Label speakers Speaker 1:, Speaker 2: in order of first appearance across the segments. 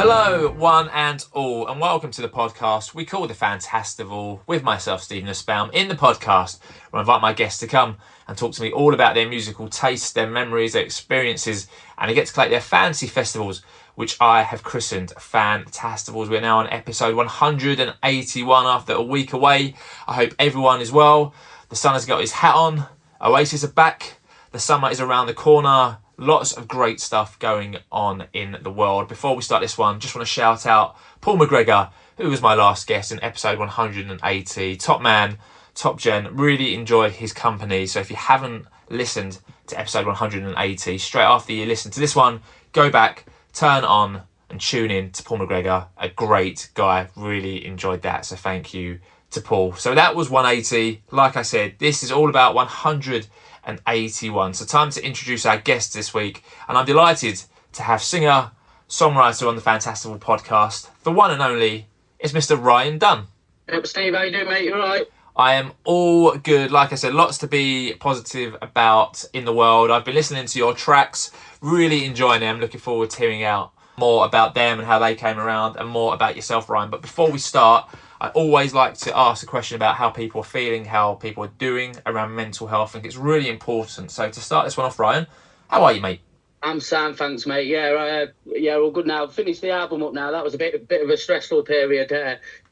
Speaker 1: Hello, one and all, and welcome to the podcast we call the Fantastival with myself, Stephen Nussbaum. In the podcast, I invite my guests to come and talk to me all about their musical tastes, their memories, their experiences, and I get to collect their fantasy festivals, which I have christened Fantastivals. We're now on episode 181 after a week away. I hope everyone is well. The sun has got his hat on. Oasis are back. The summer is around the corner. Lots of great stuff going on in the world. Before we start this one, just want to shout out Paul McGregor, who was my last guest in episode 180. Top man, top gen. Really enjoyed his company. So if you haven't listened to episode 180, straight after you listen to this one, go back, turn on and tune in to Paul McGregor. A great guy. Really enjoyed that. So thank you to Paul. So that was 180. Like I said, this is all about 181. So time to introduce our guest this week. And I'm delighted to have singer, songwriter on the Fantastival Podcast. The one and only is Mr. Ryan Dunn.
Speaker 2: Hey, Steve, how you doing, mate? You all right?
Speaker 1: I am all good. Like I said, lots to be positive about in the world. I've been listening to your tracks, really enjoying them. Looking forward to hearing out more about them and how they came around and more about yourself, Ryan. But before we start, I always like to ask a question about how people are feeling, how people are doing around mental health. I think it's really important. So to start this one off, Ryan, how are you, mate?
Speaker 2: I'm sound, thanks, mate. Yeah, all good now. Finished the album up now. That was a bit of a stressful period,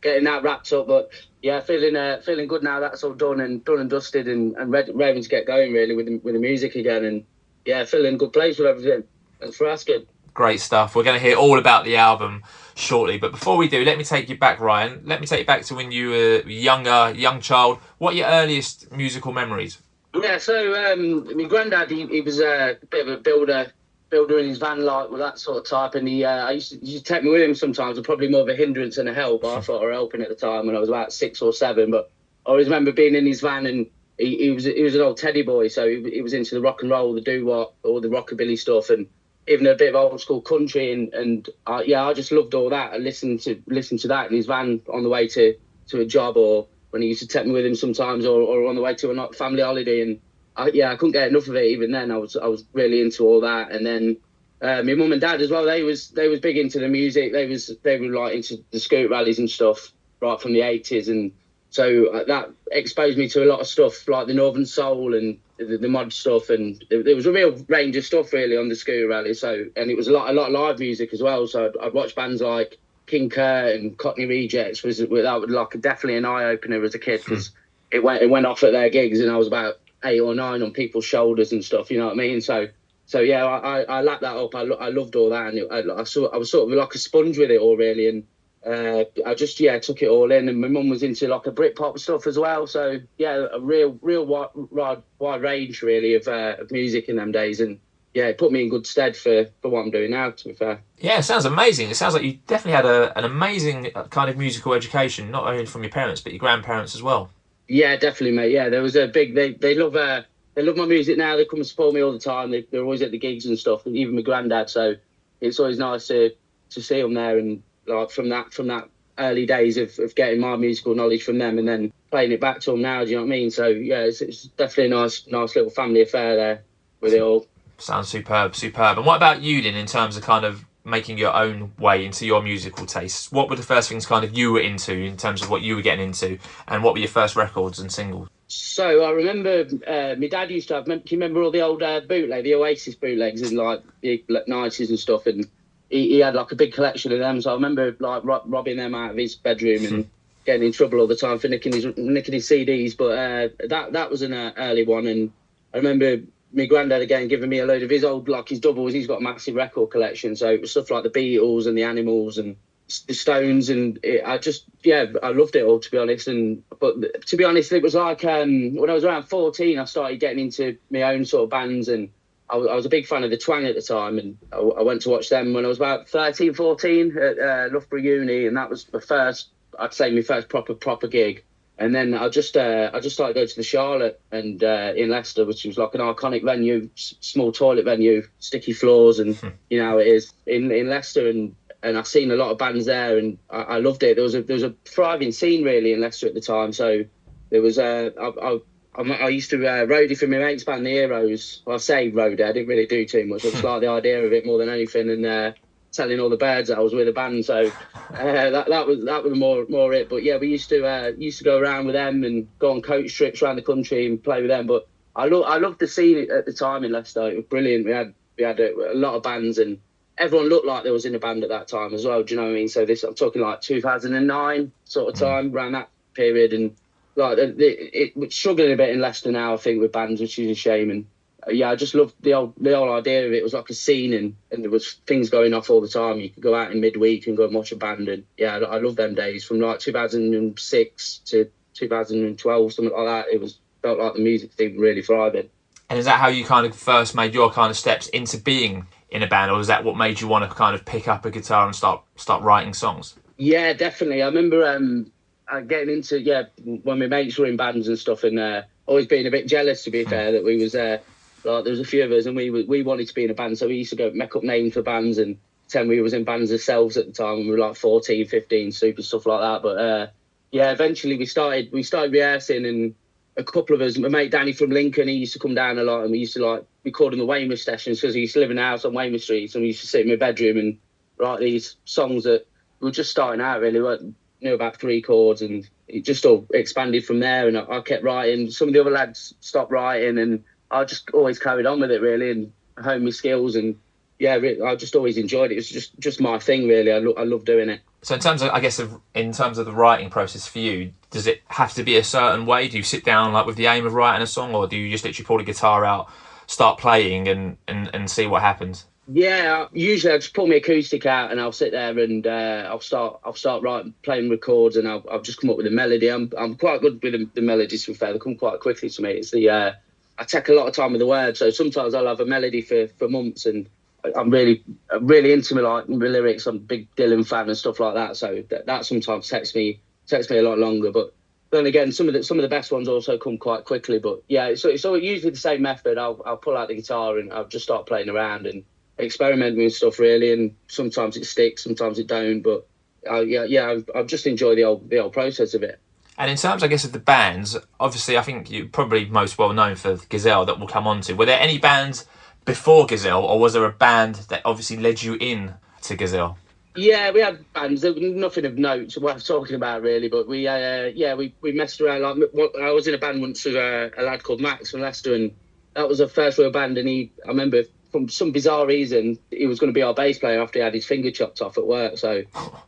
Speaker 2: getting that wrapped up. But yeah, feeling good now. That's all done and dusted, and ready to get going really with the music again. And yeah, feeling a good place with everything. Thanks for asking.
Speaker 1: Great stuff. We're going to hear all about the album shortly. But before we do, let me take you back, Ryan. Let me take you back to when you were young child. What are your earliest musical memories?
Speaker 2: Yeah, so my granddad, he was a bit of a builder in his van, like with that sort of type. And he used to take me with him sometimes. Probably more of a hindrance than a help. I thought I were helping at the time when I was about 6 or 7. But I always remember being in his van, and he was an old teddy boy. So he was into the rock and roll, the doo-wop, all the rockabilly stuff, and even a bit of old school country, and I just loved all that. I listened to that in his van on the way to a job, or when he used to take me with him sometimes, or on the way to a family holiday. And I couldn't get enough of it. Even then, I was really into all that. And then my mum and dad as well. They was big into the music. They were like into the scoot rallies and stuff right from the 80s, and so that exposed me to a lot of stuff like the Northern Soul and the mod stuff, and there was a real range of stuff really on the scooter rally. So, and it was a lot of live music as well. So I'd watch bands like King Kurt and Cockney Rejects. That was like definitely an eye opener as a kid, because it went off at their gigs, and I was about 8 or 9 on people's shoulders and stuff. You know what I mean? So yeah, I lapped that up. I loved all that, and I was sort of like a sponge with it all really, and I just took it all in. And my mum was into like a Britpop stuff as well, so yeah, a real wide range really of music in them days, and yeah, it put me in good stead for what I'm doing now, to be fair.
Speaker 1: Yeah, it sounds amazing. It sounds like you definitely had an amazing kind of musical education, not only from your parents but your grandparents as well.
Speaker 2: Yeah, definitely, mate. Yeah, there was a big they love my music now. They come and support me all the time. They're always at the gigs and stuff, and even my granddad, so it's always nice to see them there, and like from that early days of getting my musical knowledge from them and then playing it back to them now. Do you know what I mean? So yeah, it's definitely a nice little family affair there with it all.
Speaker 1: Sounds superb. And what about you then, in terms of kind of making your own way into your musical tastes? What were the first things kind of you were into in terms of what you were getting into, and what were your first records and singles?
Speaker 2: So I remember my dad used to have, can you remember all the old the Oasis bootlegs in like the 90s and stuff, and he had like a big collection of them. So I remember like robbing them out of his bedroom and getting in trouble all the time for nicking his CDs. But that was an early one. And I remember my granddad again giving me a load of his old, like his doubles. He's got a massive record collection. So it was stuff like the Beatles and the Animals and the Stones. And I loved it all, to be honest. But to be honest, it was like when I was around 14, I started getting into my own sort of bands, and I was a big fan of the Twang at the time, and I went to watch them when I was about 13, 14 at Loughborough Uni, and that was my first proper gig. And then I just started going to the Charlotte and in Leicester, which was like an iconic venue, small toilet venue, sticky floors, and you know it is in Leicester, and I seen a lot of bands there, and I loved it. There was a thriving scene really in Leicester at the time, so there was I used to roadie for my mate's band, the Heroes. Well, I say roadie, I didn't really do too much. I just like the idea of it more than anything. And telling all the birds that I was with a band. So that was more it. But yeah, we used to go around with them and go on coach trips around the country and play with them. But I loved the scene at the time in Leicester. It was brilliant. We had a lot of bands, and everyone looked like they was in a band at that time as well. Do you know what I mean? So I'm talking like 2009 sort of time, around that period. And like it was struggling a bit in Leicester now, I think, with bands, which is a shame. And yeah, I just loved the whole idea of it. It was like a scene, and there was things going off all the time. You could go out in midweek and go and watch a band. And yeah, I love them days from like 2006 to 2012, something like that. It felt like the music thing really thriving.
Speaker 1: And is that how you kind of first made your kind of steps into being in a band, or is that what made you want to kind of pick up a guitar and start writing songs?
Speaker 2: Yeah, definitely. I remember getting into when my mates were in bands and stuff, and always being a bit jealous, to be fair, that we was like there was a few of us and we wanted to be in a band, so we used to go make up names for bands and pretend we was in bands ourselves at the time. We were like 14, 15, stupid stuff like that. But yeah, eventually we started rehearsing, and a couple of us, my mate Danny from Lincoln, he used to come down a lot, and we used to like record in the Weymouth sessions, because he used to live in a house on Weymouth Street, and we used to sit in my bedroom and write these songs that we were just starting out really. We knew about 3 chords, and it just all expanded from there, and I kept writing. Some of the other lads stopped writing, and I just always carried on with it really, and honed my skills. And yeah, I just always enjoyed it. It's just my thing really. I love doing it.
Speaker 1: So in terms of, I guess, in terms of the writing process for you, does it have to be a certain way? Do you sit down like with the aim of writing a song, or do you just literally pull the guitar out, start playing, and see what happens?
Speaker 2: Yeah, usually I just pull my acoustic out and I'll sit there and I'll start writing, playing records, and I'll just come up with a melody. I'm quite good with the melodies, to be fair. They come quite quickly to me. It's I take a lot of time with the words, so sometimes I'll have a melody for months, and I'm really into my lyrics. I'm a big Dylan fan and stuff like that, so that sometimes takes me a lot longer. But then again, some of the best ones also come quite quickly. But yeah, so it's usually the same method. I'll pull out the guitar and I'll just start playing around and experimenting with stuff really. And sometimes it sticks, sometimes it don't. But I just enjoy the old process of it.
Speaker 1: And in terms, I guess, of the bands, obviously, I think you're probably most well known for Gazelle, that we'll come on to. Were there any bands before Gazelle, or was there a band that obviously led you in to Gazelle?
Speaker 2: Yeah, we had bands. There was nothing of note worth talking about really, but we messed around. Like, I was in a band once with a lad called Max from Leicester, and that was our first real band. And I remember, from some bizarre reason, he was going to be our bass player after he had his finger chopped off at work. So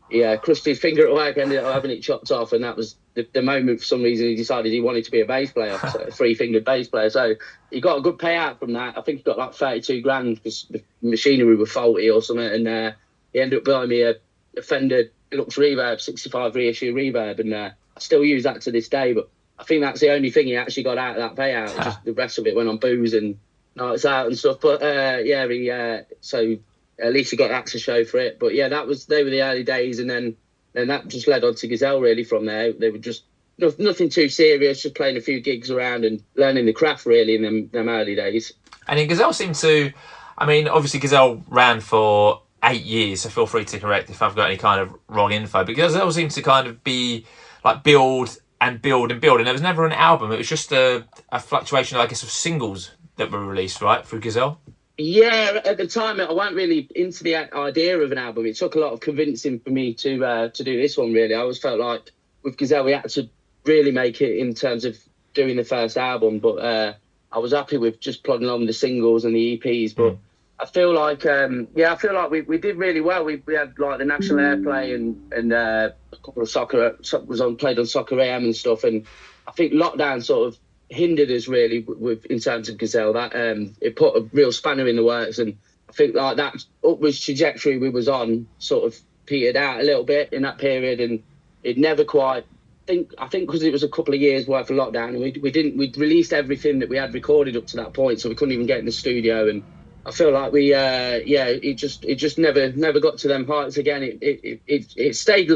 Speaker 2: yeah, crushed his finger at work, ended up having it chopped off, and that was the moment. For some reason, he decided he wanted to be a bass player, so a 3-fingered bass player. So he got a good payout from that. I think he got like 32 grand because the machinery was faulty or something, and he ended up buying me a Fender Deluxe Reverb, 65 reissue reverb, and I still use that to this day. But I think that's the only thing he actually got out of that payout. Just the rest of it went on booze and nights out and stuff. But so at least he got that to show for it. But yeah, they were the early days, and then that just led on to Gazelle really from there. They were just nothing too serious, just playing a few gigs around and learning the craft really in them early days.
Speaker 1: And then Gazelle seemed to, I mean, obviously Gazelle ran for 8 years, so feel free to correct if I've got any kind of wrong info, but Gazelle seemed to kind of be like build and build and build, and there was never an album. It was just a fluctuation, I guess, of singles that were released, right, through Gazelle?
Speaker 2: Yeah, at the time I wasn't really into the idea of an album. It took a lot of convincing for me to do this one really. I always felt like with Gazelle we had to really make it in terms of doing the first album, but I was happy with just plodding on with the singles and the EPs. But I feel like we did really well. We had like the national airplay and a couple of played on Soccer AM and stuff, and I think lockdown sort of hindered us really with in terms of Gazelle. That it put a real spanner in the works, and I think like that upwards trajectory we was on sort of petered out a little bit in that period, and it never quite. I think because it was a couple of years worth of lockdown, and we'd released everything that we had recorded up to that point, so we couldn't even get in the studio. And I feel like it just never got to them heights again. It stayed.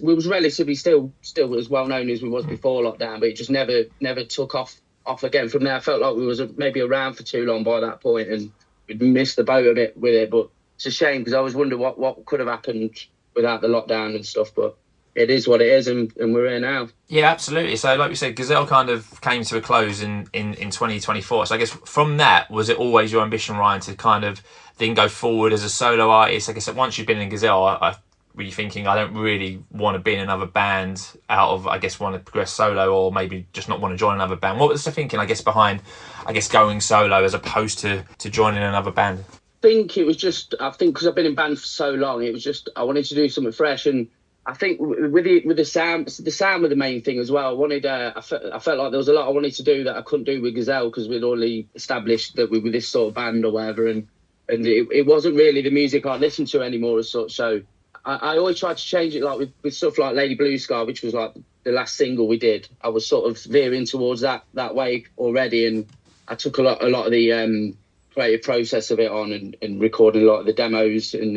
Speaker 2: We was relatively still as well known as we was before lockdown, but it just never took off again from there. I felt like we was maybe around for too long by that point, and we'd missed the boat a bit with it. But it's a shame because I always wonder what could have happened without the lockdown and stuff. But it is what it is, and we're here now.
Speaker 1: Yeah, absolutely. So like we said, Gazelle kind of came to a close in 2024. So I guess from that, was it always your ambition, Ryan, to kind of then go forward as a solo artist? I guess that once you've been in Gazelle, were you thinking, I don't really want to be in another band out of, I guess, want to progress solo, or maybe just not want to join another band? What was the thinking, I guess, behind, I guess, going solo as opposed to joining another band?
Speaker 2: I think because I've been in band for so long, it was just, I wanted to do something fresh. And I think with the sound was the main thing as well. I wanted, I felt like there was a lot I wanted to do that I couldn't do with Gazelle, because we'd already established that we were this sort of band or whatever, and it wasn't really the music I listened to anymore as such. So I always tried to change it, like with stuff like Lady Blue Sky, which was like the last single we did. I was sort of veering towards that way already, and I took a lot of the creative process of it on and recording a lot of the demos and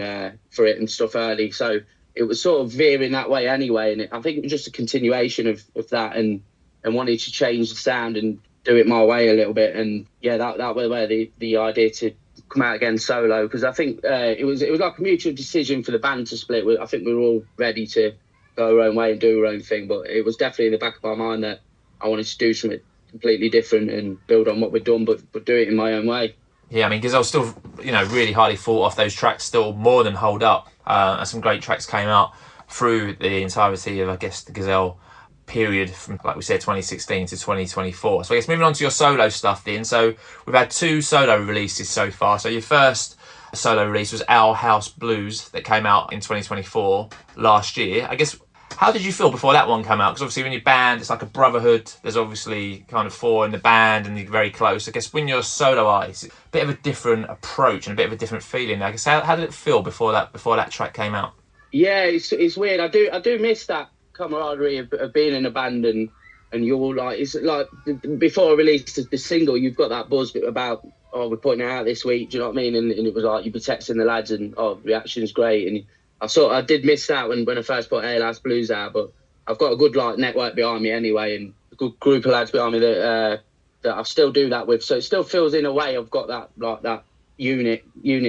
Speaker 2: for it and stuff early. So it was sort of veering that way anyway, and I think it was just a continuation of that, and wanting to change the sound and do it my way a little bit. And yeah, that was where the idea to come out again solo, because I think it was like a mutual decision for the band to split. I think we were all ready to go our own way and do our own thing, but it was definitely in the back of my mind that I wanted to do something completely different and build on what we've done, but do it in my own way.
Speaker 1: Yeah, I mean, Gazelle still, really highly thought off. Those tracks still more than hold up. And some great tracks came out through the entirety of, I guess, the Gazelle period from, like we said, 2016 to 2024. So I guess moving on to your solo stuff then. So we've had 2 solo releases so far. So your first solo release was Our House Blues that came out in 2024 last year. I guess, how did you feel before that one came out? Because obviously when you're band, it's like a brotherhood. There's obviously kind of 4 in the band and you're very close. I guess when you're a solo artist, it's a bit of a different approach and a bit of a different feeling. I guess how did it feel before that track came out?
Speaker 2: Yeah, it's weird. I do miss that camaraderie of being in a band, and you're all like, it's like before I released the single, you've got that buzz about, oh, we're putting it out this week, do you know what I mean? And it was like, you'd be texting the lads and, oh, reaction's great. And I did miss that when I first put Our House Blues out, but I've got a good network behind me anyway, and a good group of lads behind me that I still do that with. So it still feels, in a way, I've got that unit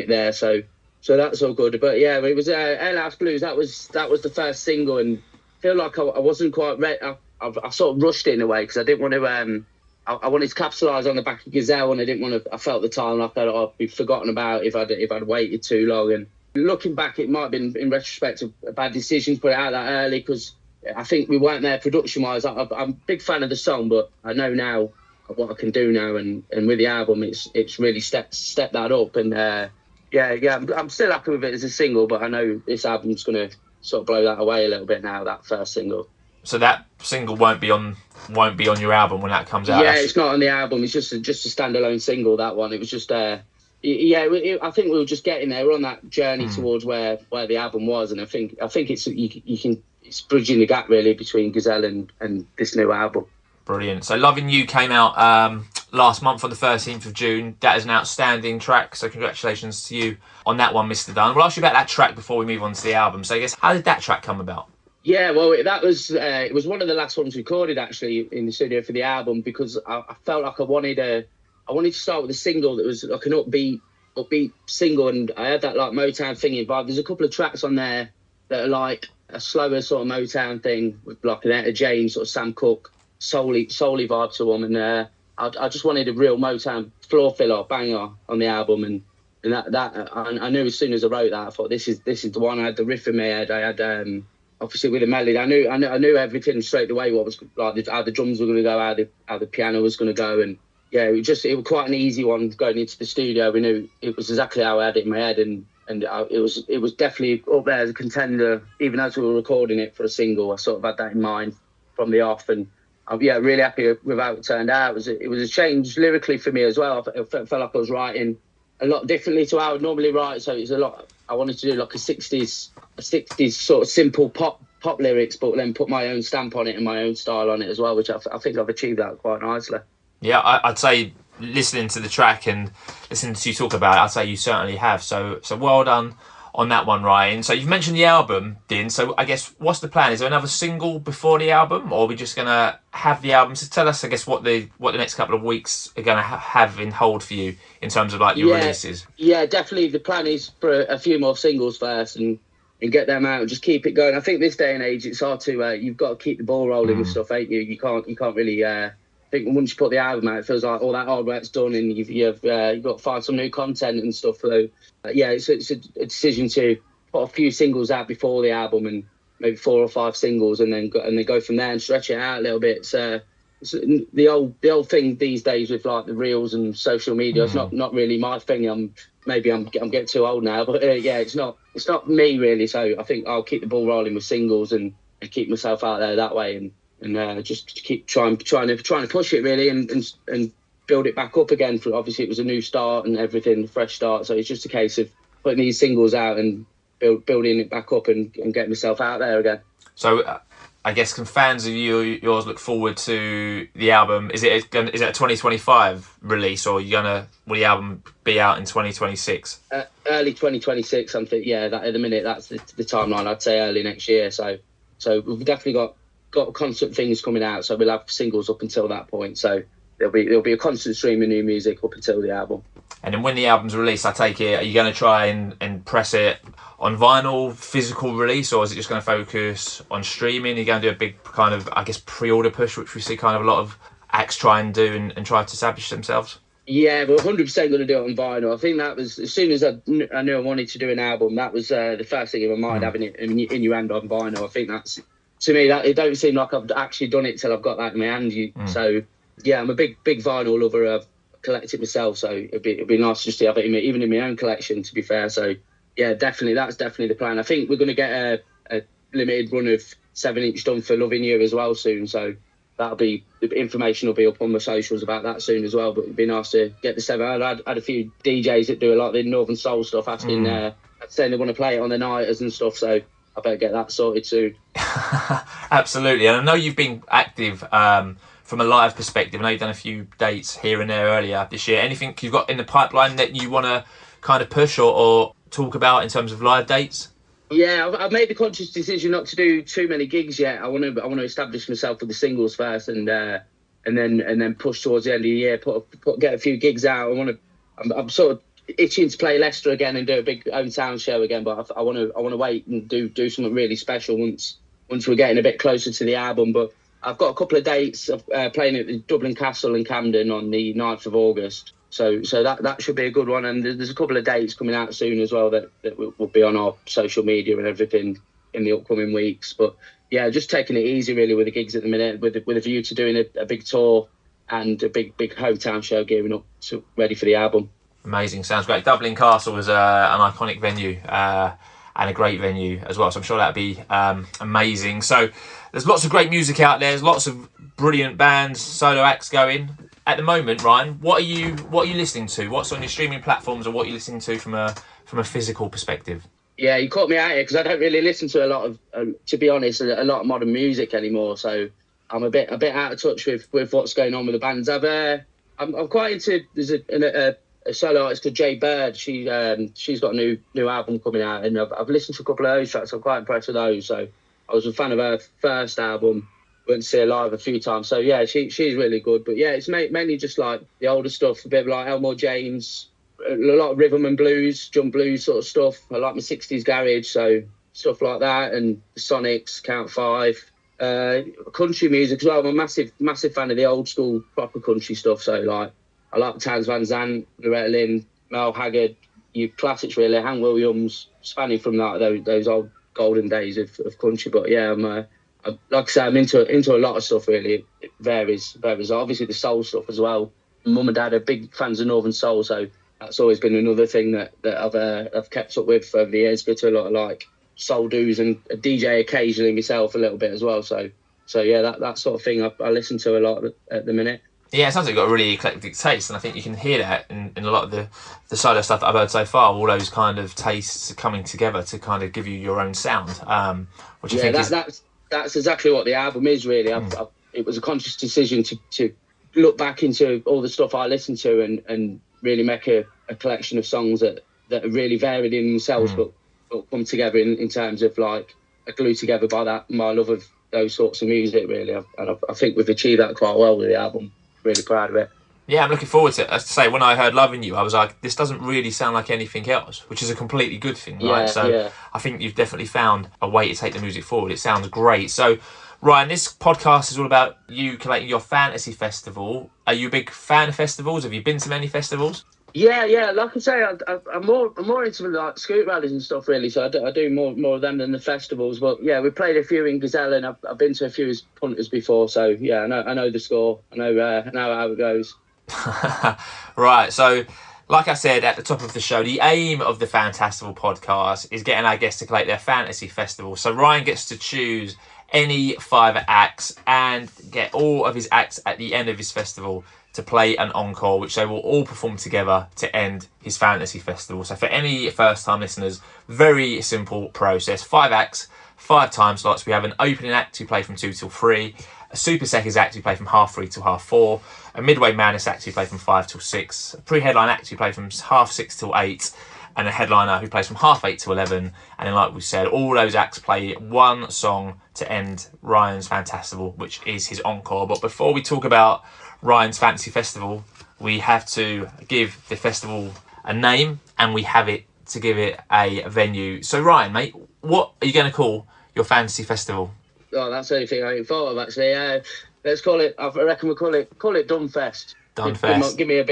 Speaker 2: there. So that's all good. But yeah, it was Our House Blues. That was the first single, and I feel like I wasn't quite ready. I sort of rushed it in a way, because I didn't want to. I wanted to capitalise on the back of Gazelle, and I didn't want to. I felt the time like I'd be forgotten about if I'd waited too long. And looking back, it might have been, in retrospect, a bad decision to put it out that early, because I think we weren't there production-wise. I'm a big fan of the song, but I know now what I can do now, and with the album, it's really stepped that up. And I'm still happy with it as a single, but I know this album's going to sort of blow that away a little bit now, that first single. So that single won't be on your album when that comes out? Yeah, it's not on the album. It's just a standalone single, that one. It was just I think we were just getting there. We're on that journey towards where the album was, and I think it's bridging the gap really between Gazelle and this new album. Brilliant. So Lovin You came out last month on the 13th of June. That is an outstanding track, so congratulations to you on that one, Mr. Dunn. We'll ask you about that track before we move on to the album. So I guess, how did that track come about? Yeah, well, that was it was one of the last ones recorded actually in the studio for the album, because I felt like I wanted to start with a single that was like an upbeat single, and I had that like Motown thing vibe. There's a couple of tracks on there that are like a slower sort of Motown thing with like an Etta James sort of Sam Cooke soul-y vibe to them, and I just wanted a real Motown floor filler banger on the album, and that I knew as soon as I wrote that, I thought this is the one. I had the riff in my head. I had obviously with the melody, I knew everything straight away. What was like how the drums were going to go, how the piano was going to go, and yeah, it was quite an easy one going into the studio. We knew it was exactly how I had it in my head, and it was definitely up there as a contender. Even as we were recording it for a single, I sort of had that in mind from the off, and I'm really happy with how it turned out. It was a change lyrically for me as well. I felt like I was writing a lot differently to how I would normally write. So it's a lot. I wanted to do like a 60s sort of simple pop lyrics, but then put my own stamp on it and my own style on it as well, which I think I've achieved that quite nicely. Yeah, I'd say listening to the track and listening to you talk about it, I'd say you certainly have. So well done on that one, Ryan. So you've mentioned the album, Din. So I guess, what's the plan? Is there another single before the album, or are we just going to have the album? So tell us, I guess, what the next couple of weeks are going to have in hold for you in terms of like your releases. Yeah, definitely. The plan is for a few more singles first, and get them out and just keep it going. I think this day and age, it's hard to, you've got to keep the ball rolling with stuff, ain't you? You can't really, I think once you put the album out, it feels like all that hard work's done and you've got to find some new content and stuff. So, it's a decision to put a few singles out before the album and maybe 4 or 5 singles and then go from there and stretch it out a little bit. It's the old thing these days with like the reels and social media. It's not really my thing. I'm getting too old now, but it's not me really. So I think I'll keep the ball rolling with singles and keep myself out there that way and just keep trying to push it really and build it back up again. For obviously it was a new start and everything, fresh start. So it's just a case of putting these singles out and building it back up and getting myself out there again.
Speaker 1: So I guess can fans of yours look forward to the album? Is it a 2025 release, or will the album be out in 2026?
Speaker 2: Early 2026, I think. Yeah, that at the minute that's the timeline. I'd say early next year. So we've definitely got constant things coming out. So we'll have singles up until that point. So there'll be a constant stream of new music up until the album.
Speaker 1: And then when the album's released, I take it, are you going to try and press it on vinyl, physical release, or is it just going to focus on streaming? Are you going to do a big kind of, I guess, pre-order push, which we see kind of a lot of acts try and do and try to establish themselves?
Speaker 2: Yeah, we're 100% going to do it on vinyl. I think that was, as soon as I knew I wanted to do an album, that was the first thing in my mind, having it in your hand on vinyl. I think that's, to me, that it don't seem like I've actually done it till I've got that in my hand. So, yeah, I'm a big vinyl lover. I've collected myself, so it'd be nice just to have it even in my own collection, to be fair. So, yeah, that's definitely the plan. I think we're going to get a limited run of 7-inch done for Lovin You as well soon. So the information will be up on my socials about that soon as well. But it'd be nice to get the 7. I had a few DJs that do a lot of the Northern Soul stuff asking, saying they want to play it on the nighters and stuff. So I better get that sorted soon.
Speaker 1: Absolutely. And I know you've been active from a live perspective. I know you've done a few dates here and there earlier this year. Anything you've got in the pipeline that you want to kind of push or talk about in terms of live dates?
Speaker 2: Yeah, I've made the conscious decision not to do too many gigs yet. I want to establish myself with the singles first, and then push towards the end of the year. Get a few gigs out. I'm sort of itching to play Leicester again and do a big hometown show again. But I want to wait and do something really special once we're getting a bit closer to the album. But I've got a couple of dates of playing at the Dublin Castle in Camden on the 9th of August. So that should be a good one. And there's a couple of dates coming out soon as well that will be on our social media and everything in the upcoming weeks. But yeah, just taking it easy really with the gigs at the minute, with a view to doing a big tour and a big hometown show gearing up ready for the album.
Speaker 1: Amazing, sounds great. Dublin Castle was an iconic venue and a great venue as well. So I'm sure that'd be amazing. So there's lots of great music out there. There's lots of brilliant bands, solo acts going. At the moment, Ryan, what are you listening to? What's on your streaming platforms, or what are you listening to from a physical perspective?
Speaker 2: Yeah, you caught me out here because I don't really listen to a lot of, to be honest, a lot of modern music anymore. So I'm a bit out of touch with what's going on with the bands. I'm quite into. There's a solo artist called Jay Bird. She's got a new album coming out, and I've listened to a couple of those tracks. I'm quite impressed with those. So I was a fan of her first album. Went to see her live a few times. So yeah, she's really good. But yeah, it's mainly just like the older stuff, a bit of like Elmore James, a lot of rhythm and blues, jump blues sort of stuff. I like my 60s garage, so stuff like that, and the Sonics, Count 5. Country music as well. I'm a massive fan of the old school proper country stuff. So like I like Townes Van Zandt, Loretta Lynn, Mel Haggard, your classics really, Hank Williams, spanning from like those old golden days of country. But yeah, like I say, I'm into a lot of stuff really. It varies. Obviously the soul stuff as well. Mum and Dad are big fans of Northern Soul, so that's always been another thing that I've kept up with over the years. Go to a lot of like soul do's and a DJ occasionally myself a little bit as well. So yeah, that sort of thing I listen to a lot at the minute.
Speaker 1: Yeah, it sounds like you've got a really eclectic taste, and I think you can hear that in a lot of the solo stuff that I've heard so far. All those kind of tastes coming together to kind of give you your own sound, which I think
Speaker 2: that's exactly what the album is really. It was a conscious decision to look back into all the stuff I listened to and really make a collection of songs that are really varied in themselves, but come together in terms of like are glued together by my love of those sorts of music really. I think we've achieved that quite well with the album. Really proud of it.
Speaker 1: Yeah, I'm looking forward to it. As I say, when I heard Lovin You, I was like, this doesn't really sound like anything else, which is a completely good thing, right? So I think you've definitely found a way to take the music forward. It sounds great. So, Ryan, this podcast is all about you collating your fantasy festival. Are you a big fan of festivals? Have you been to many festivals?
Speaker 2: Yeah. Like I say, I'm more into like scoot rallies and stuff really. So I do more of them than the festivals. But yeah, we played a few in Gazelle, and I've been to a few as punters before. So yeah, I know the score. I know how it goes.
Speaker 1: Right. So, like I said at the top of the show, the aim of the Fantastival Podcast is getting our guests to collate their fantasy festival. So Ryan gets to choose any 5 acts and get all of his acts at the end of his festival to play an encore, which they will all perform together to end his fantasy festival. So for any first-time listeners, very simple process. 5 acts, 5 time slots. We have an opening act who play from 2 till 3, a super seconds act who play from 3:30 till 4:30, a midway madness act who play from 5 till 6, a pre-headline act who play from 6:30 till 8, and a headliner who plays from 8:30 to 11. And then, like we said, all those acts play one song to end Ryan's Fantastival, which is his encore. But before we talk about Ryan's Fantasy Festival, we have to give the festival a name, and we have it to give it a venue. So Ryan, mate, what are you going to call your Fantasy Festival?
Speaker 2: Oh, that's the only thing I ain't thought of actually. Let's call it. I reckon we'll call it Dunn Fest.
Speaker 1: Dunfest.
Speaker 2: Give me a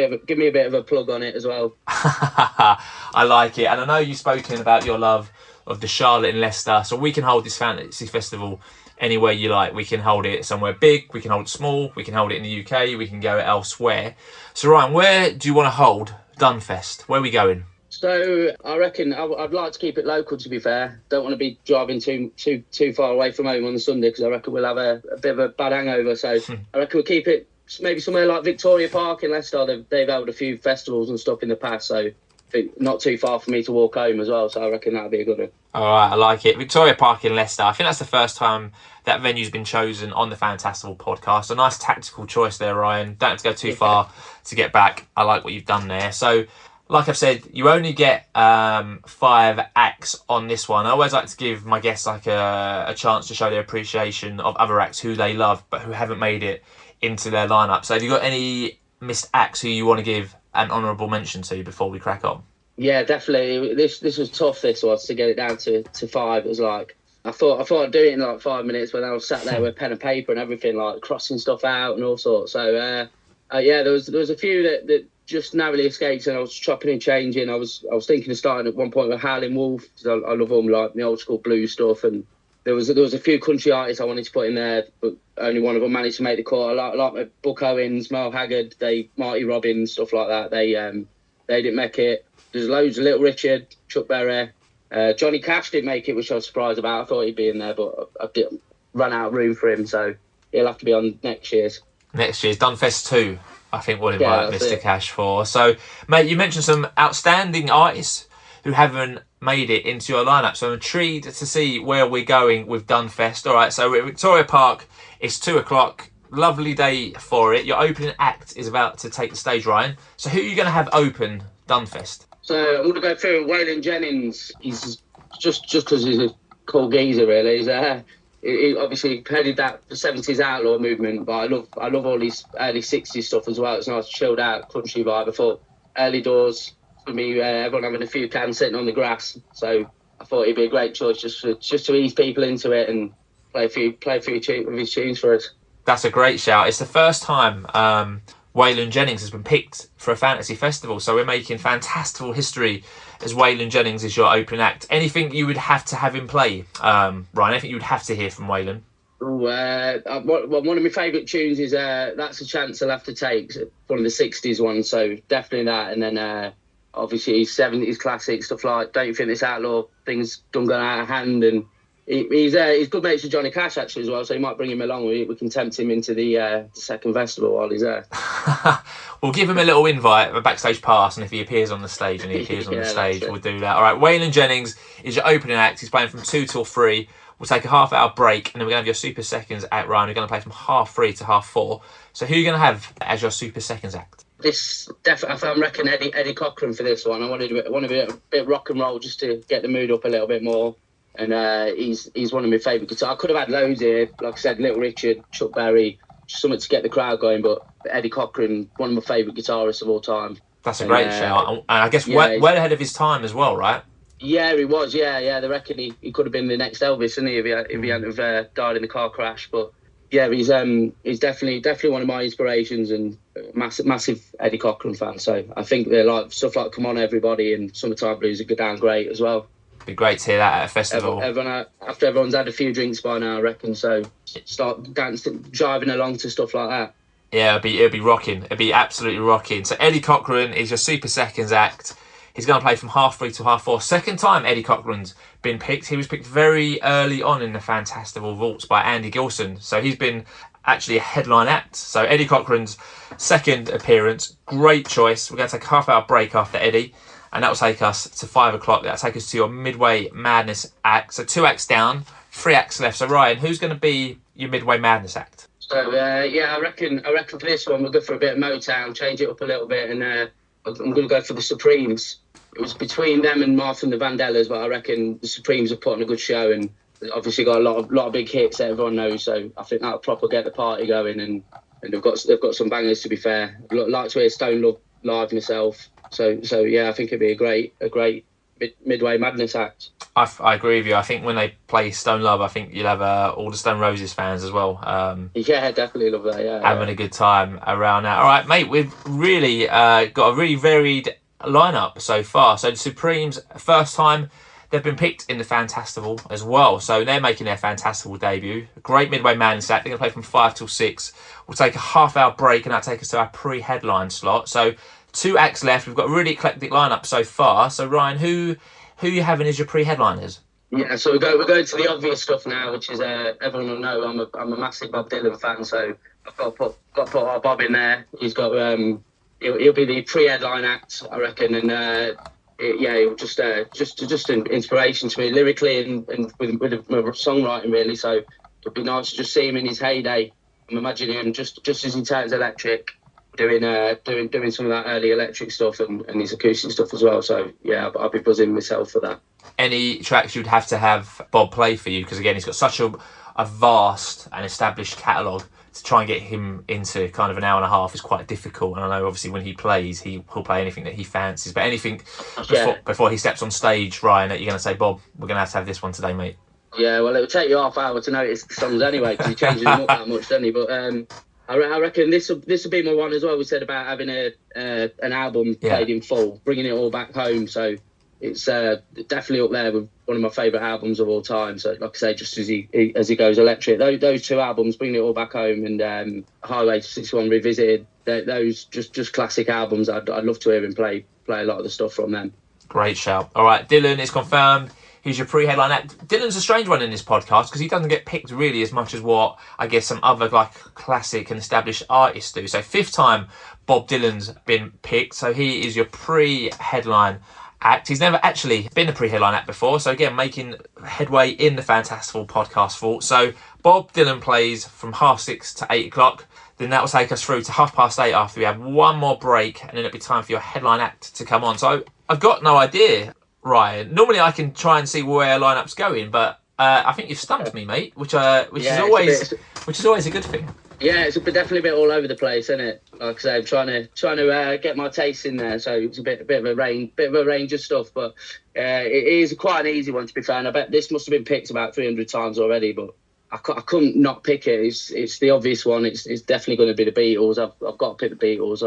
Speaker 2: bit of a plug on it as well.
Speaker 1: I like it, and I know you've spoken about your love of the Charlotte and Leicester, so we can hold this fantasy festival anywhere you like. We can hold it somewhere big, we can hold it small, we can hold it in the UK, we can go elsewhere. So Ryan, where do you want to hold Dunfest? Where are we going?
Speaker 2: So I reckon I'd like to keep it local. To be fair, don't want to be driving too far away from home on the Sunday, because I reckon we'll have a bit of a bad hangover. So I reckon we'll keep it maybe somewhere like Victoria Park in Leicester. They've held a few festivals and stuff in the past, so I think not too far for me to walk home as well. So I reckon that'll be a good one. All
Speaker 1: right, I like it. Victoria Park in Leicester. I think that's the first time that venue's been chosen on the Fantastival Podcast. A nice tactical choice there, Ryan. Don't have to go too far to get back. I like what you've done there. So, like I've said, you only get 5 acts on this one. I always like to give my guests like a chance to show their appreciation of other acts who they love but who haven't made it into their lineup. So have you got any missed acts who you want to give an honourable mention to before we crack on?
Speaker 2: Yeah, definitely. This was tough. This was to get it down to 5. It was like I thought I'd do it in like 5 minutes, when I was sat there with pen and paper and everything, like crossing stuff out and all sorts. So yeah, there was a few that just narrowly escaped, and I was chopping and changing. I was thinking of starting at one point with Howlin' Wolf, because I love them, like the old school blues stuff, and there was a few country artists I wanted to put in there, but only one of them managed to make the cut. I like Buck Owens, Mel Haggard, Marty Robbins, stuff like that. They didn't make it. There's loads of Little Richard, Chuck Berry, Johnny Cash didn't make it, which I was surprised about. I thought he'd be in there, but I ran out of room for him, so he'll have to be on next year's.
Speaker 1: Next year's Dunfest 2. I think we'll invite Mr. Cash for. So, mate, you mentioned some outstanding artists who haven't made it into your lineup. So I'm intrigued to see where we're going with Dunfest. All right, so we're at Victoria Park. It's 2:00. Lovely day for it. Your opening act is about to take the stage, Ryan. So who are you going to have open Dunfest?
Speaker 2: So I'm going to go through Waylon Jennings. He's just because he's a cool geezer, really. He obviously headed that 70s outlaw movement, but I love all these early 60s stuff as well. It's nice, chilled out country vibe. I thought early doors for me, everyone having a few cans sitting on the grass. So I thought he'd be a great choice just to ease people into it and play a few of his tunes for us.
Speaker 1: That's a great shout. It's the first time Waylon Jennings has been picked for a fantasy festival, so we're making Fantastival history as Waylon Jennings is your opening act. Anything you would have to have him play, Ryan? Anything you would have to hear from Waylon?
Speaker 2: One of my favourite tunes is That's a Chance I'll Have to Take, one of the 60s ones, so definitely that. And then obviously 70s classic stuff like Don't You Think This Outlaw Thing's Done Gone Out of Hand, and he's good mates with Johnny Cash actually as well, so he might bring him along. We can tempt him into the second festival while he's there.
Speaker 1: We'll give him a little invite, a backstage pass, and if he appears on the stage, we'll do that. All right, Waylon Jennings is your opening act. He's playing from 2 till 3. We'll take a half-hour break, and then we're going to have your Super Seconds act, Ryan. We're going to play from 3:30 to 4:30. So who are you going to have as your Super Seconds act?
Speaker 2: This definitely, I reckon Eddie Cochran for this one. I want to be a bit of rock and roll just to get the mood up a little bit more. And he's one of my favourite guitars. I could have had loads here, like I said, Little Richard, Chuck Berry, something to get the crowd going. But Eddie Cochran, one of my favourite guitarists of all time.
Speaker 1: That's a great shout, and I guess well ahead of his time as well, right?
Speaker 2: Yeah, he was. Yeah. They reckon he could have been the next Elvis, isn't he, if he hadn't have died in the car crash. But yeah, he's definitely one of my inspirations, and massive Eddie Cochran fan. So I think they're like stuff like "Come On Everybody" and "Summertime Blues" would go down great as well.
Speaker 1: Be great to hear that at a festival.
Speaker 2: After everyone's had a few drinks by now, I reckon. So start dancing, driving along to stuff like that.
Speaker 1: Yeah, it'll be rocking. It'll be absolutely rocking. So Eddie Cochran is your Super Seconds act. He's going to play from 3:30 to 4:30. Second time Eddie Cochran's been picked. He was picked very early on in the Fantastival Vaults by Andy Gilson. So he's been actually a headline act. So Eddie Cochran's second appearance. Great choice. We're going to take a half-hour break after Eddie, and that will take us to 5 o'clock. That'll take us to your Midway Madness act. So 2 acts down, 3 acts left. So Ryan, who's going to be your Midway Madness act?
Speaker 2: So I reckon for this one we'll go for a bit of Motown, change it up a little bit, and I'm going to go for the Supremes. It was between them and Martha and the Vandellas, but I reckon the Supremes have put on a good show, and obviously got a lot of big hits that everyone knows. So I think that'll proper get the party going, and they've got some bangers. To be fair, I'd like to hear Stone Love live myself. So yeah, I think it'd be a great Midway Madness act.
Speaker 1: I agree with you. I think when they play Stone Love, I think you'll have all the Stone Roses fans as well.
Speaker 2: Yeah, definitely love that. Yeah,
Speaker 1: having a good time around that. All right, mate, we've really got a really varied lineup so far. So the Supremes, first time they've been picked in the Fantastival as well. So they're making their Fantastival debut. Great Midway Madness act. They're going to play from 5 till 6. We'll take a half-hour break, and that'll take us to our pre-headline slot. So 2 acts left. We've got a really eclectic lineup so far. So Ryan, who are you having as your pre-headliners?
Speaker 2: Yeah, so we're going to the obvious stuff now, which is everyone will know I'm a massive Bob Dylan fan, so I've got to put our Bob in there. He's got he'll be the pre-headline act, I reckon, and he'll just an inspiration to me lyrically and with songwriting really. So it'd be nice to just see him in his heyday. I'm imagining him just as he turns electric, doing some of that early electric stuff and his acoustic stuff as well. So yeah, I'll be buzzing myself for that.
Speaker 1: Any tracks you'd have to have Bob play for you? Because again, he's got such a vast and established catalogue. To try and get him into kind of an hour and a half is quite difficult. And I know obviously when he plays, he'll play anything that he fancies. But anything before he steps on stage, Ryan, that you're going to say, Bob, we're going to have this one today, mate. Yeah,
Speaker 2: well, it'll take you half hour to notice the songs anyway, because he changes them up that much, doesn't he? But I reckon this will be my one as well. We said about having an album played in full, bringing it all back home. So it's definitely up there with one of my favourite albums of all time. So like I say, just as he goes electric, those 2 albums, bringing it all back home, and Highway 61 Revisited, those just classic albums. I'd love to hear him play a lot of the stuff from them.
Speaker 1: Great shout. All right, Dylan is confirmed. He's your pre-headline act. Dylan's a strange one in this podcast because he doesn't get picked really as much as what I guess some other like classic and established artists do. So 5th time Bob Dylan's been picked. So he is your pre-headline act. He's never actually been a pre-headline act before. So again, making headway in the Fantastival Podcast vault. So Bob Dylan plays from 6:30 to 8 o'clock. Then that will take us through to 8:30 after we have one more break. And then it'll be time for your headline act to come on. So I've got no idea, Ryan. Normally I can try and see where lineup's going, but I think you've stumped me, mate, which is always a good thing.
Speaker 2: Yeah, it's definitely a bit all over the place, isn't it? Like I say, I'm trying to get my taste in there, so it's a bit of a range of stuff. But it is quite an easy one, to be fair. And I bet this must have been picked about 300 times already, but I couldn't not pick it. It's the obvious one. It's definitely going to be the Beatles. I've got to pick the Beatles.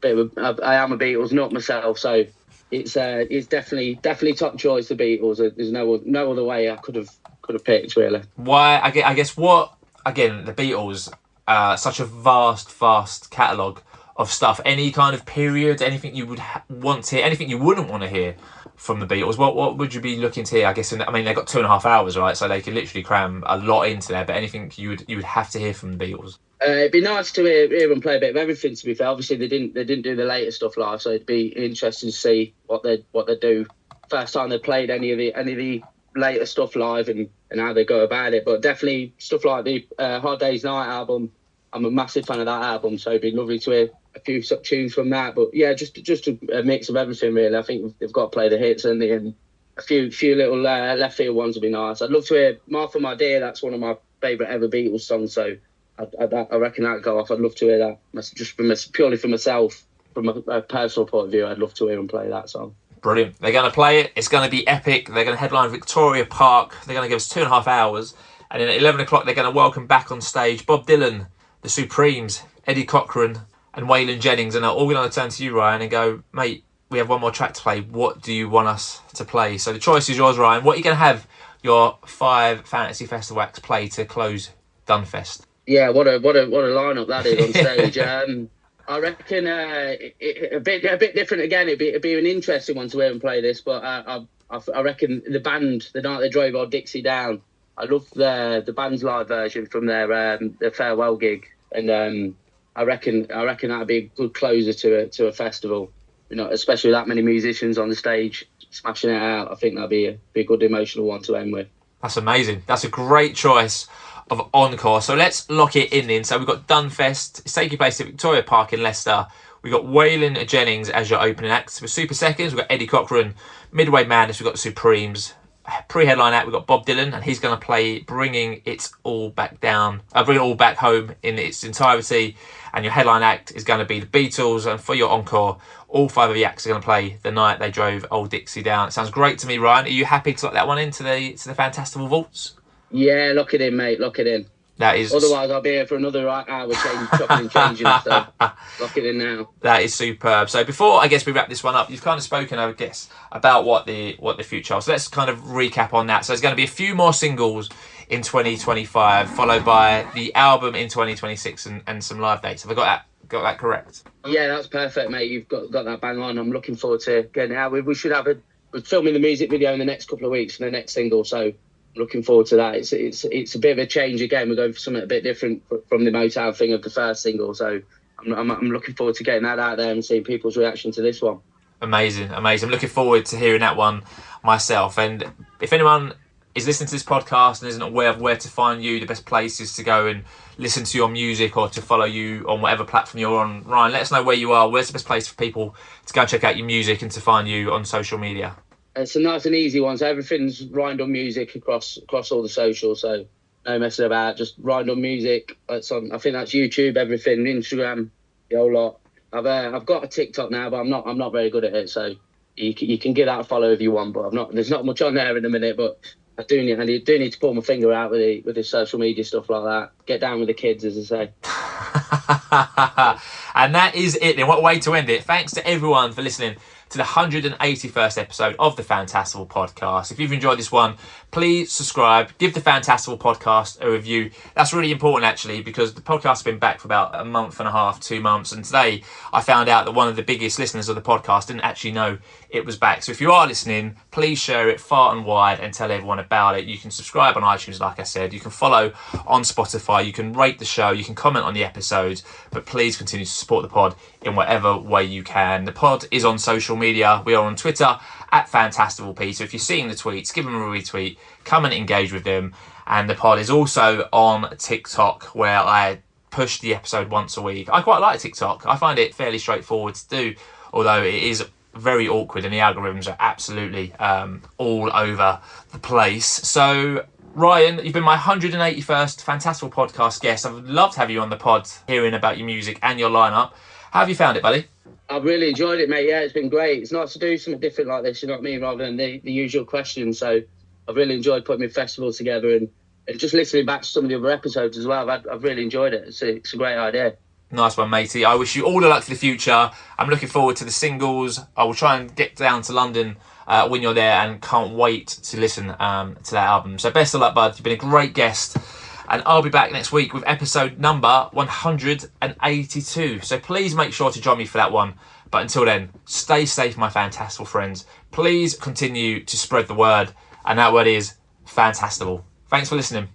Speaker 2: I am a Beatles nut myself, so it's definitely top choice, the Beatles. There's no other way I could have picked, really.
Speaker 1: Why? I guess what, again, the Beatles, such a vast catalogue of stuff. Any kind of period, anything you would want to hear, anything you wouldn't want to hear from the Beatles, what would you be looking to hear? I guess, they've got 2.5 hours, right? So they could literally cram a lot into there, but anything you would have to hear from the Beatles?
Speaker 2: It'd be nice to hear them play a bit of everything, to be fair. Obviously, they didn't do the later stuff live, so it'd be interesting to see what they do. First time they played any of the later stuff live and how they go about it. But definitely stuff like the Hard Day's Night album. I'm a massive fan of that album, so it'd be lovely to hear a few tunes from that. But yeah, just a mix of everything, really. I think they've got to play the hits, and a few little left field ones would be nice. I'd love to hear Martha My Dear. That's one of my favourite ever Beatles songs, so I reckon that'd go off. I'd love to hear that. Purely for myself, from a personal point of view, I'd love to hear them play that song.
Speaker 1: Brilliant. They're going to play it. It's going to be epic. They're going to headline Victoria Park. They're going to give us 2.5 hours. And then at 11 o'clock, they're going to welcome back on stage Bob Dylan, the Supremes, Eddie Cochran and Waylon Jennings. And they're all going to turn to you, Ryan, and go, mate, we have one more track to play. What do you want us to play? So the choice is yours, Ryan. What are you going to have your 5 Fantasy Festival acts play to close Dunfest?
Speaker 2: Yeah, what a lineup that is on stage. I reckon a bit different again. It'd be an interesting one to hear them play this, but I reckon the band, the night they drove Old Dixie down, I love the band's live version from their farewell gig, and I reckon that'd be a good closer to a festival. You know, especially with that many musicians on the stage smashing it out. I think that'd be a good emotional one to end with. That's
Speaker 1: amazing. That's a great choice of encore. So let's lock it in then. So we've got Dunfest. It's taking place at Victoria Park in Leicester. We've got Waylon Jennings as your opening act. For Super Seconds, we've got Eddie Cochran. Midway Madness, we've got the Supremes. Pre-headline act, we've got Bob Dylan, and he's going to play Bringing It All Back Home in its entirety. And your headline act is going to be the Beatles. And for your encore, all 5 of the acts are going to play The Night They Drove Old Dixie Down. It sounds great to me, Ryan. Are you happy to lock that one into the Fantastival vaults?
Speaker 2: Yeah, lock it in, mate. Lock it in.
Speaker 1: That is.
Speaker 2: Otherwise, I'll be here for another hour chopping and changing. So lock it in now.
Speaker 1: That is superb. So before I guess we wrap this one up, you've kind of spoken, I guess, about what the future holds. So let's kind of recap on that. So there's going to be a few more singles in 2025, followed by the album in 2026 and some live dates. Have I got that correct?
Speaker 2: Yeah, that's perfect, mate. You've got that bang on. I'm looking forward to getting it out. We're filming the music video in the next couple of weeks for the next single, so looking forward to that. It's a bit of a change again. We're going for something a bit different from the Motown thing of the first single, so I'm looking forward to getting that out there and seeing people's reaction to this one.
Speaker 1: Amazing. I'm looking forward to hearing that one myself. And if anyone is listening to this podcast and isn't aware of where to find you, the best places to go and listen to your music or to follow you on whatever platform you're on, Ryan, let us know where you are. Where's the best place for people to go and check out your music and to find you on social media?
Speaker 2: It's a nice and easy one. So everything's Ryan Dunn Music across all the socials. So no messing about. Just Ryan Dunn Music. It's on. I think that's YouTube, everything, Instagram, the whole lot. I've got a TikTok now, but I'm not very good at it. So you can give that a follow if you want. But there's not much on there in a minute. But I do need to pull my finger out with the social media stuff like that. Get down with the kids, as I say.
Speaker 1: And that is it then. What a way to end it. Thanks to everyone for listening to the 181st episode of the Fantastival Podcast. If you've enjoyed this one, please subscribe, give the Fantastival Podcast a review. That's really important actually, because the podcast has been back for about a month and a half, 2 months, and today I found out that one of the biggest listeners of the podcast didn't actually know it was back. So if you are listening, please share it far and wide and tell everyone about it. You can subscribe on iTunes, like I said, you can follow on Spotify, you can rate the show, you can comment on the episodes, but please continue to support the pod in whatever way you can. The pod is on social media. We are on Twitter at FantastivalP. So if you're seeing the tweets, give them a retweet, come and engage with them. And the pod is also on TikTok, where I push the episode once a week. I quite like TikTok. I find it fairly straightforward to do, although it is very awkward and the algorithms are absolutely all over the place. So Ryan, you've been my 181st Fantastival Podcast guest. I've loved to have you on the pod, hearing about your music and your lineup. How have you found it, buddy?
Speaker 2: I've really enjoyed it, mate. Yeah, it's been great. It's nice to do something different like this, you know what I mean, rather than the usual questions. So I've really enjoyed putting my festival together and just listening back to some of the other episodes as well. I've really enjoyed it. It's a great idea.
Speaker 1: Nice one, matey. I wish you all the luck for the future. I'm looking forward to the singles. I will try and get down to London when you're there and can't wait to listen to that album. So best of luck, bud. You've been a great guest. And I'll be back next week with episode number 182. So please make sure to join me for that one. But until then, stay safe, my Fantastival friends. Please continue to spread the word. And that word is Fantastival. Thanks for listening.